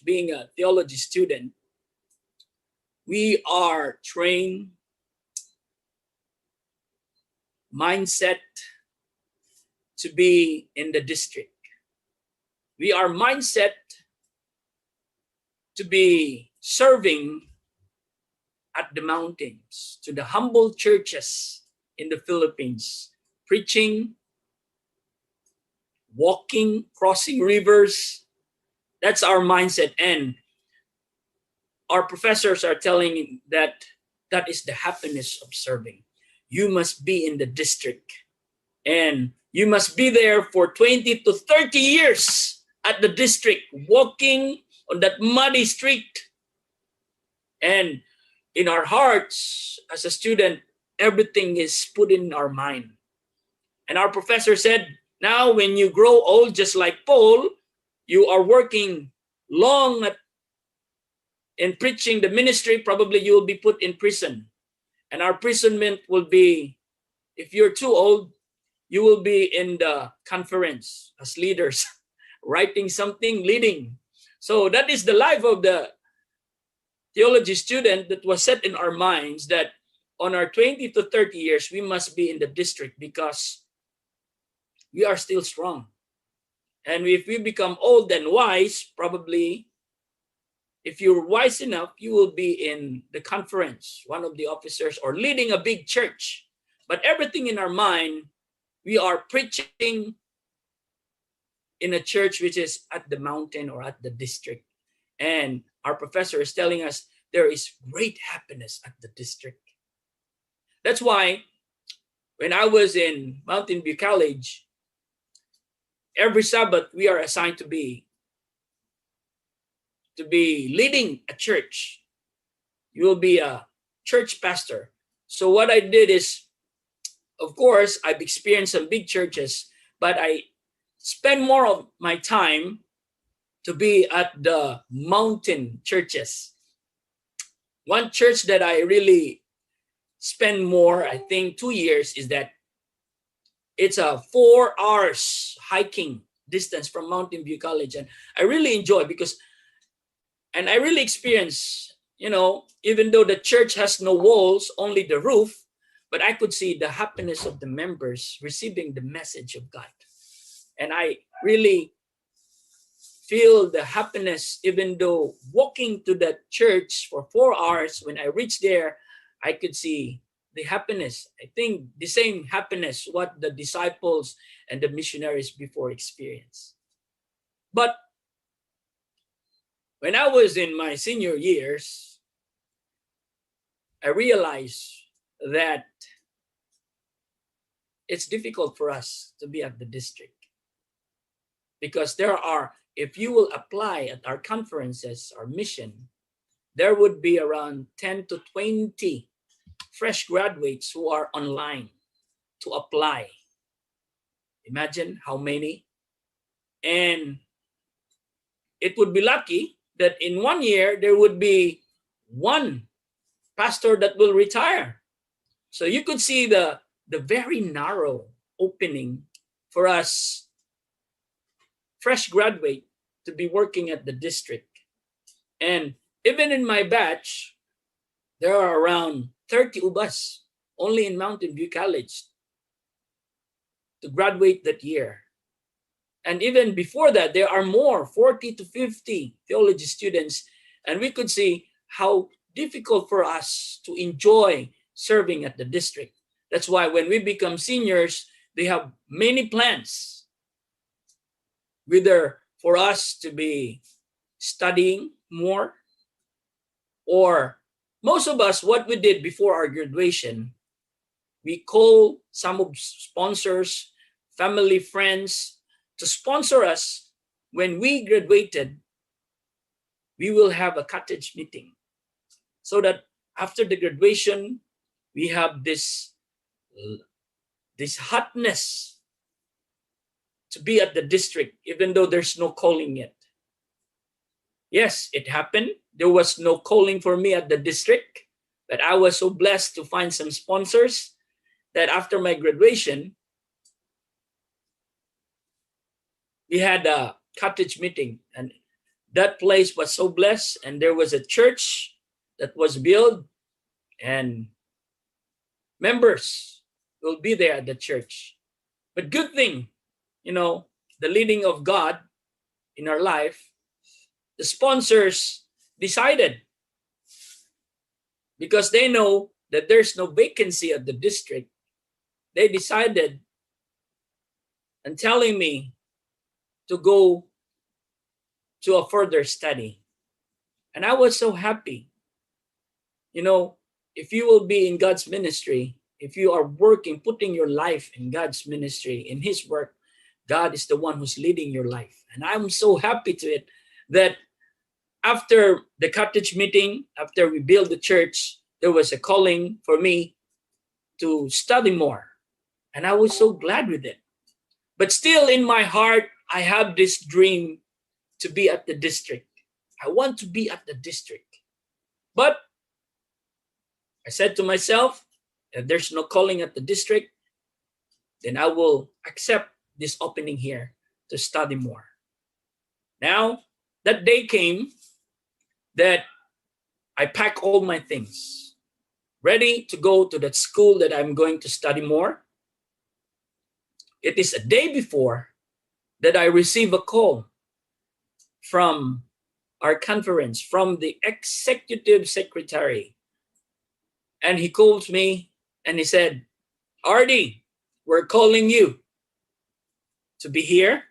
being a theology student, we are trained mindset to be in the district. We are mindset to be serving at the mountains, to the humble churches in the Philippines, preaching, walking, crossing rivers. That's our mindset. And our professors are telling that that is the happiness of serving. You must be in the district, and you must be there for 20 to 30 years at the district, walking on that muddy street. And in our hearts, as a student, everything is put in our mind. And our professor said, now when you grow old, just like Paul, you are working long in preaching the ministry, probably you will be put in prison. And our imprisonment will be, if you're too old, you will be in the conference as leaders, writing something, leading. So that is the life of the theology student that was set in our minds, that on our 20 to 30 years, we must be in the district because we are still strong. And if we become old and wise, probably, if you're wise enough, you will be in the conference, one of the officers, or leading a big church. But everything in our mind, we are preaching in a church which is at the mountain or at the district. And our professor is telling us there is great happiness at the district. That's why when I was in Mountain View College, every Sabbath we are assigned to be leading a church. You will be a church pastor. So what I did is, of course, I've experienced some big churches, but I spend more of my time to be at the mountain churches. One church that I really spend more, I think 2 years, is that it's a 4 hours hiking distance from Mountain View College. And I really enjoy and I really experience, even though the church has no walls, only the roof, but I could see the happiness of the members receiving the message of God. And I really feel the happiness, even though walking to the church for 4 hours, when I reached there, I could see the happiness. I think the same happiness what the disciples and the missionaries before experienced. But when I was in my senior years, I realized that it's difficult for us to be at the district. Because if you will apply at our conferences, our mission, there would be around 10 to 20 fresh graduates who are online to apply. Imagine how many. And it would be lucky that in 1 year, there would be one pastor that will retire. So you could see the very narrow opening for us fresh graduate to be working at the district. And even in my batch, there are around 30 of us only in Mountain View College to graduate that year. And even before that, there are more, 40 to 50 theology students. And we could see how difficult for us to enjoy serving at the district. That's why when we become seniors, they have many plans, whether for us to be studying more, or most of us, what we did before our graduation, we call some of sponsors, family, friends, to sponsor us. When we graduated, we will have a cottage meeting, so that after the graduation, we have this hotness to be at the district, even though there's no calling yet. Yes, it happened. There was no calling for me at the district, but I was so blessed to find some sponsors that after my graduation, we had a cottage meeting. And that place was so blessed, and there was a church that was built, and members will be there at the church. But good thing, the leading of God in our life, the sponsors decided, because they know that there's no vacancy at the district, they decided and telling me to go to a further study. And I was so happy. If you will be in God's ministry, if you are working, putting your life in God's ministry, in His work, God is the one who's leading your life. And I'm so happy to it that after the cottage meeting, after we built the church, there was a calling for me to study more. And I was so glad with it. But still in my heart, I have this dream to be at the district. I want to be at the district. But I said to myself, if there's no calling at the district, then I will accept this opening here to study more. Now, that day came that I pack all my things, ready to go to that school that I'm going to study more. It is a day before that I receive a call from our conference, from the executive secretary. And he called me and he said, "Ardy, we're calling you to be here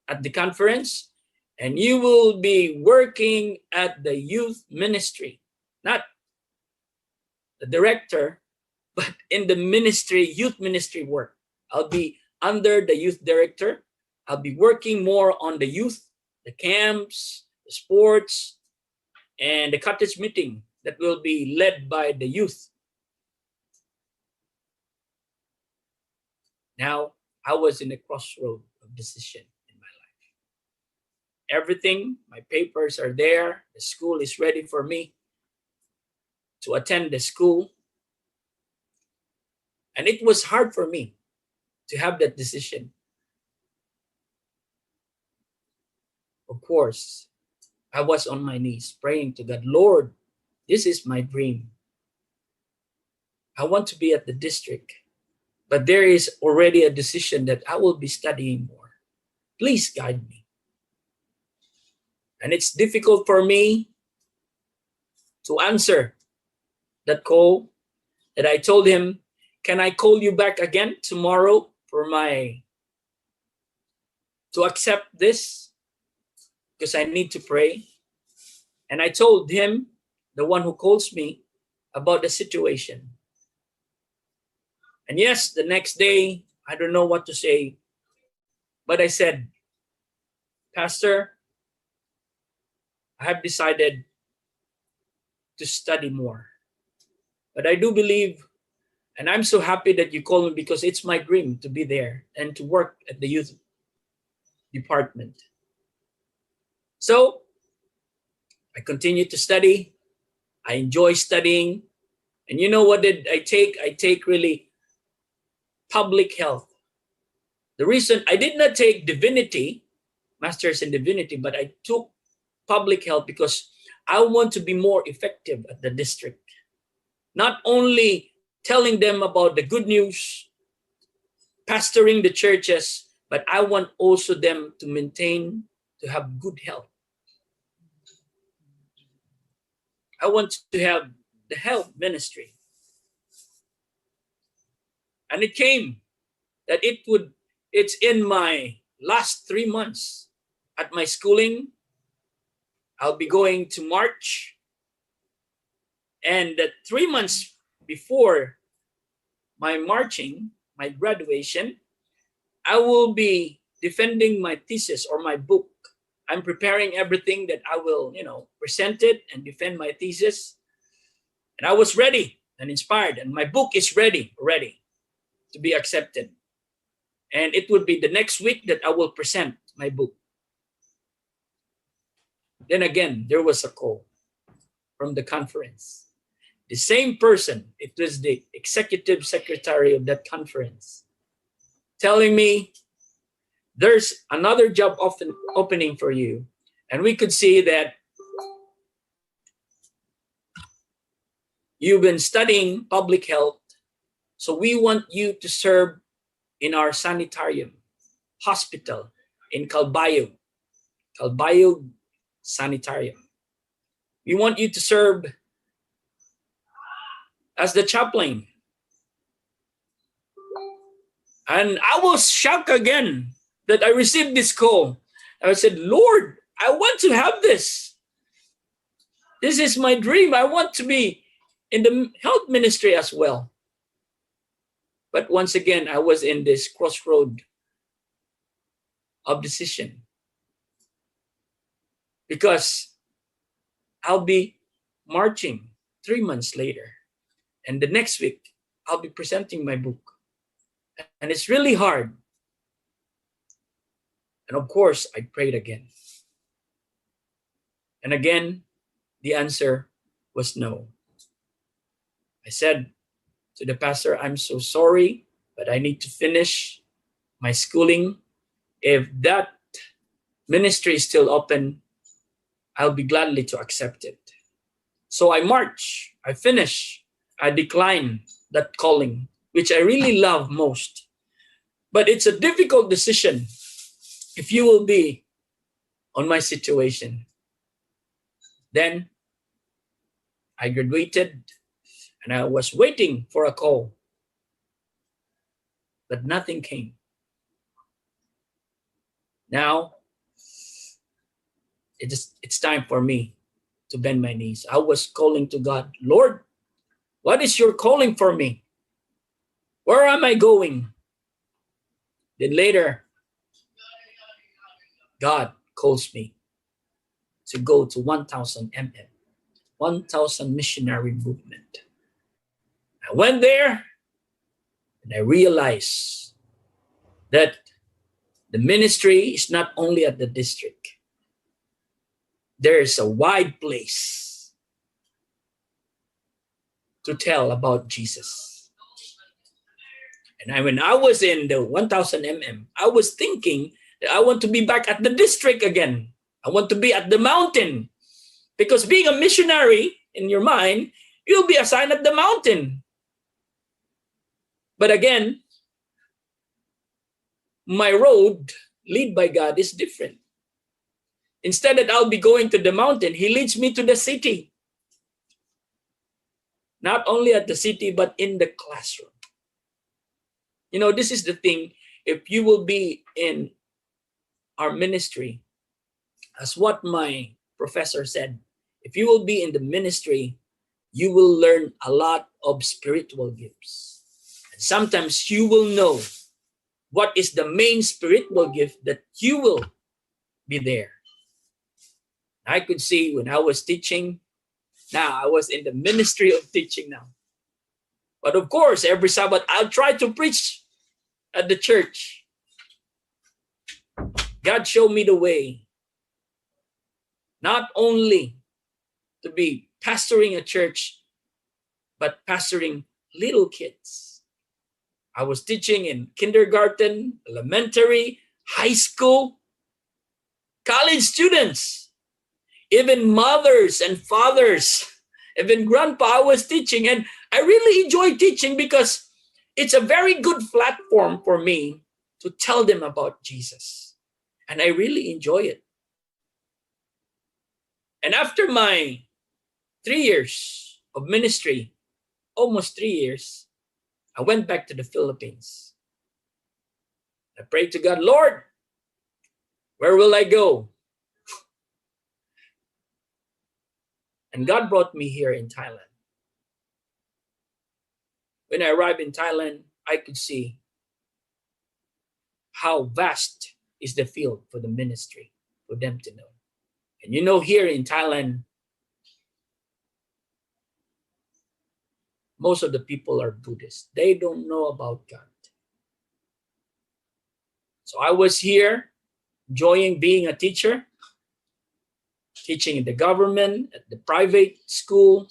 at the conference, and you will be working at the youth ministry, not the director, but in the ministry, youth ministry work. I'll be under the youth director. I'll be working more on the youth, the camps, the sports, and the cottage meeting that will be led by the youth." Now, I was in a crossroad of decision in my life. Everything, my papers are there. The school is ready for me to attend the school. And it was hard for me to have that decision. Of course, I was on my knees praying to God, "Lord, this is my dream. I want to be at the district, but there is already a decision that I will be studying more. Please guide me." And it's difficult for me to answer that call that I told him, "Can I call you back again tomorrow to accept this? Because I need to pray." And I told him, the one who calls me, about the situation. And yes, the next day, I don't know what to say, but I said, "Pastor, I have decided to study more. But I do believe, and I'm so happy that you called me, because it's my dream to be there and to work at the youth department." So I continued to study. I enjoy studying. And you know what did I take? I take really public health. The reason I did not take divinity, master's in divinity, but I took public health because I want to be more effective at the district. Not only telling them about the good news, pastoring the churches, but I want also them to have good health. I want to have the health ministry. And it came that it's in my last 3 months at my schooling. I'll be going to March. And 3 months before my graduation, I will be defending my thesis or my book. I'm preparing everything that I will, present it and defend my thesis. And I was ready and inspired, and my book is ready to be accepted. And it would be the next week that I will present my book. Then again, there was a call from the conference. The same person, it was the executive secretary of that conference, telling me, "There's another job opening for you, And we could see that you've been studying public health, so we want you to serve in our sanitarium hospital in Calbayog Sanitarium. We want you to serve as the chaplain. And I was shocked again that I received this call. I said, Lord, I want to have this. This is my dream. I want to be in the health ministry as well. But once again, I was in this crossroad of decision. Because I'll be marching 3 months later. And the next week, I'll be presenting my book. And it's really hard. And of course, I prayed again. And again, the answer was no. I said to the pastor, I'm so sorry, but I need to finish my schooling. If that ministry is still open, I'll be gladly to accept it. So I march, I finish, I decline that calling, which I really love most. But it's a difficult decision if you will be on my situation. Then I graduated and I was waiting for a call, but nothing came. Now, it's time for me to bend my knees. I was calling to God, Lord, what is your calling for me? Where am I going? Then later, God calls me to go to 1000 MM, 1000 missionary movement. I went there and I realized that the ministry is not only at the district. There is a wide place to tell about Jesus. And when I was in the 1000 MM, I was thinking that I want to be back at the district again. I want to be at the mountain. Because being a missionary, in your mind, you'll be assigned at the mountain. But again, my road, led by God, is different. Instead that I'll be going to the mountain, He leads me to the city. Not only at the city, but in the classroom. You know, this is the thing. If you will be in our ministry, as what my professor said, if you will be in the ministry, you will learn a lot of spiritual gifts. And sometimes you will know what is the main spiritual gift that you will be there. I could see when I was teaching, now I was in the ministry of teaching now. But of course, every Sabbath, I'll try to preach at the church. God showed me the way. Not only to be pastoring a church, but pastoring little kids. I was teaching in kindergarten, elementary, high school, college students, even mothers and fathers, even grandpa I was teaching. And I really enjoy teaching because it's a very good platform for me to tell them about Jesus. And I really enjoy it. And after my 3 years of ministry, almost 3 years, I went back to the Philippines. I prayed to God, Lord, where will I go? And God brought me here in Thailand. When I arrived in Thailand, I could see how vast is the field for the ministry, for them to know. And you know, here in Thailand, most of the people are Buddhists. They don't know about God. So I was here enjoying being a teacher, teaching in the government, at the private school.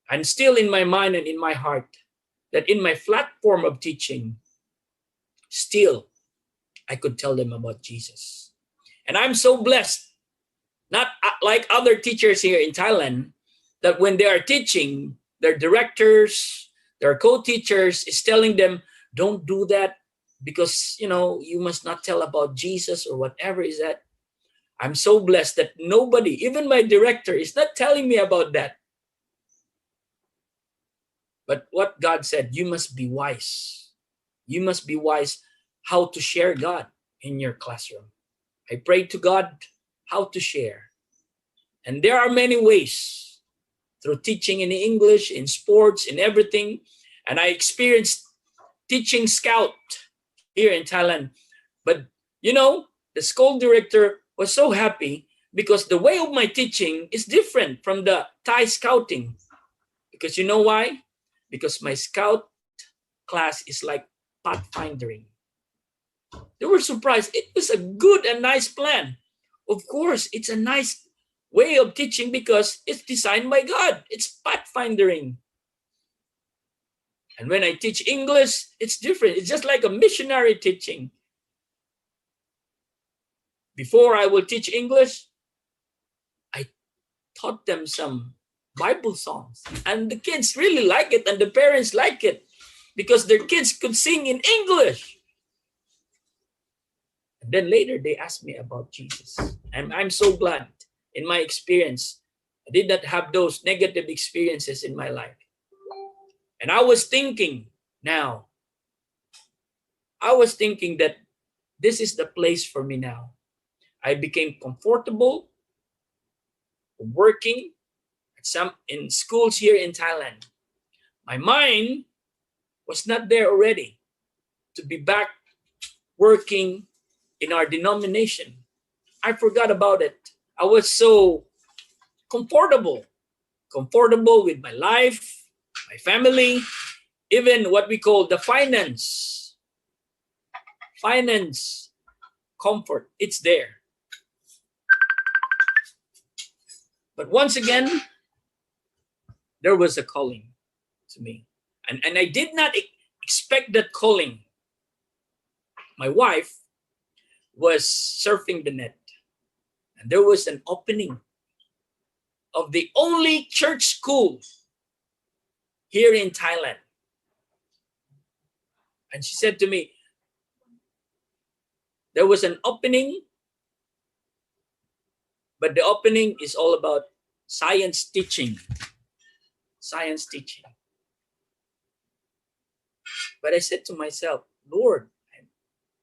And still in my mind and in my heart, that in my platform of teaching, still I could tell them about Jesus. And I'm so blessed, not like other teachers here in Thailand, that when they are teaching, their directors, their co-teachers is telling them, don't do that because, you must not tell about Jesus or whatever is that. I'm so blessed that nobody, even my director, is not telling me about that. But what God said, you must be wise. You must be wise how to share God in your classroom. I prayed to God how to share. And there are many ways, through teaching in English, in sports, in everything. And I experienced teaching scout here in Thailand. But, the school director was so happy because the way of my teaching is different from the Thai scouting. Because you know why? Because my scout class is like pathfinding. They were surprised. It was a good and nice plan. Of course, it's a nice way of teaching because it's designed by God. It's pathfinding. And when I teach English, it's different. It's just like a missionary teaching. Before I will teach English, I taught them some Bible songs. And the kids really like it and the parents like it because their kids could sing in English. And then later they asked me about Jesus. And I'm so glad in my experience. I did not have those negative experiences in my life. And I was thinking that this is the place for me now. I became comfortable working in schools here in Thailand. My mind was not there already to be back working in our denomination. I forgot about it. I was so comfortable with my life, my family, even what we call the finance comfort. It's there. But once again, there was a calling to me. And I did not expect that calling. My wife was surfing the net. And there was an opening of the only church school here in Thailand. And she said to me, there was an opening, but the opening is all about science teaching. Science teaching. But I said to myself, Lord,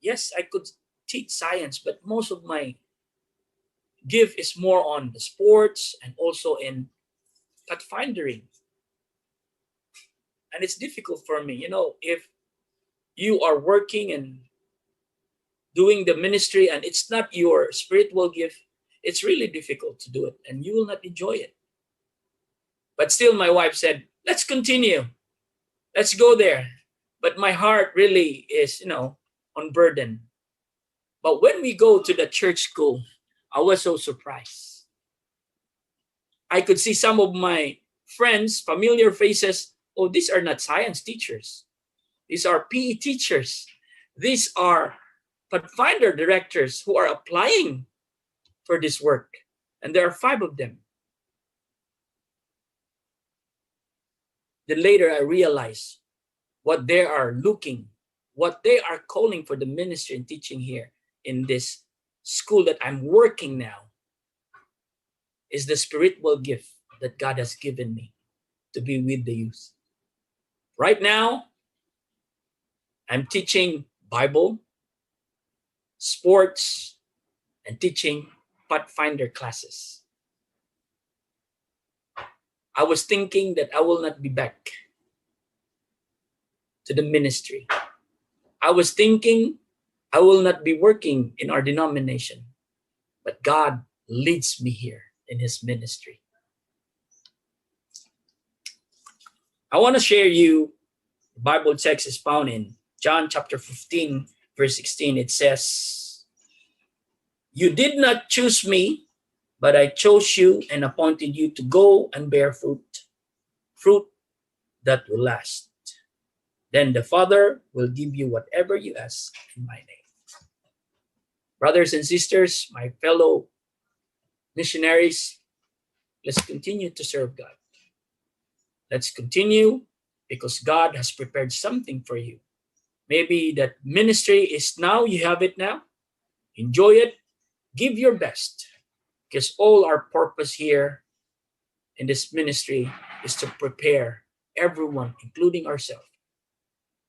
yes, I could teach science, but most of my gift is more on the sports and also in pathfinding. And it's difficult for me, if you are working and doing the ministry and it's not your spiritual gift, it's really difficult to do it and you will not enjoy it. But still my wife said, let's continue. Let's go there. But my heart really is, on burden. But when we go to the church school, I was so surprised. I could see some of my friends, familiar faces. Oh, these are not science teachers. These are PE teachers. These are Pathfinder directors who are applying for this work. And there are 5 of them. Then later I realized what they are calling for the ministry and teaching here in this school that I'm working now is the spiritual gift that God has given me to be with the youth. Right now, I'm teaching Bible, sports, and teaching Pathfinder classes. I was thinking that I will not be back to the ministry. I was thinking I will not be working in our denomination, but God leads me here in His ministry. I want to share you the Bible text is found in John chapter 15, verse 16. It says, "You did not choose me, but I chose you and appointed you to go and bear fruit that will last. Then the Father will give you whatever you ask in my name." Brothers and sisters, my fellow missionaries, let's continue to serve God. Let's continue because God has prepared something for you. Maybe that ministry is now, you have it now. Enjoy it. Give your best. Because all our purpose here in this ministry is to prepare everyone, including ourselves,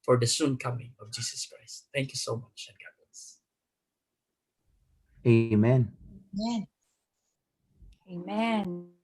for the soon coming of Jesus Christ. Thank you so much, and God bless. Amen. Amen. Amen.